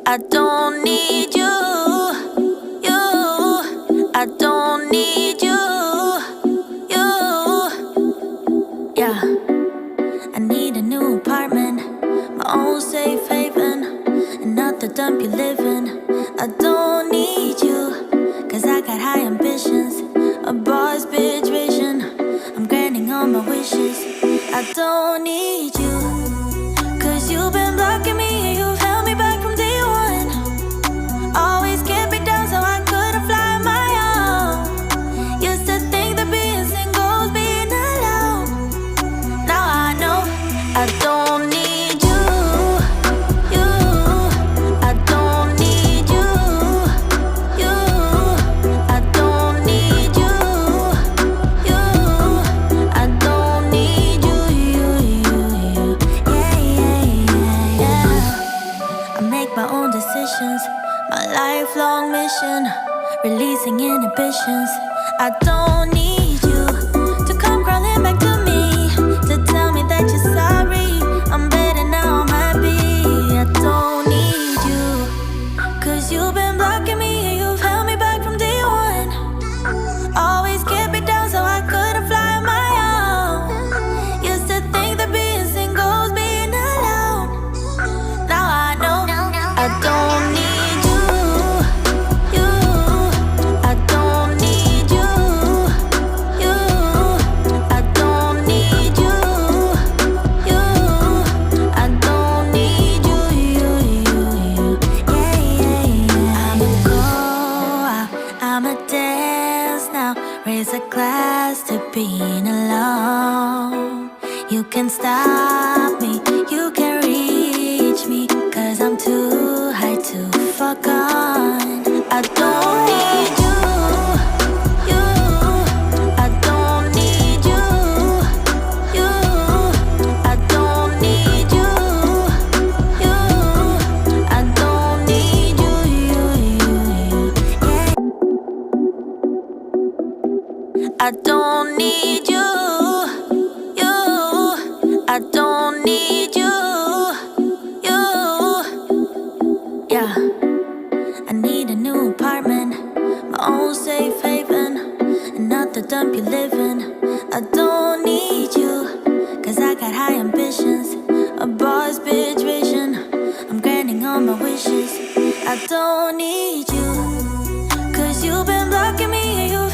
I don't need you, you. I don't need you, you. Yeah. I need a new apartment, my own safe haven, and not the dump you live in. I don't need you, cause I got high ambitions, a boss bitch vision. I'm granting all my wishes. I don't need you, cause you've been blocking me and you've held me back from day one. Always kept me down so I couldn't fly on my own. Used to think that being single was being alone. Now I know I don't need you, you. I don't need you, you. I don't need you, you. I don't need you, you. Yeah, yeah, yeah, yeah. I make my own decisions, my lifelong mission, releasing inhibitions. I don't need you to come crawling back to me, to tell me that you're sorry. I'm better now, I'm happy. I don't need you, cause you've been blocking me and you've held me back from day one. Always kept me down so I couldn't fly on my own. Used to think that being single was being alone. Now I know I don't need you, you. I don't need you, you. I don't need you, you. I don't need you, you. Yeah, yeah, yeah. I'ma go out, I'ma dance now, raise a glass to being alone. You can stop me, you can reach me, cause I'm too high to fuck on. I don't need you, you. I don't need you, you. I don't need you, you. I don't need you, you. Yeah. I don't need you, you. I don't need you, you. Yeah. I need a new apartment, my own safe haven, and not the dump you live in. I don't need you, cause I got high ambitions, a boss bitch vision. I'm granting all my wishes. I don't need you, cause you've been blocking me and you've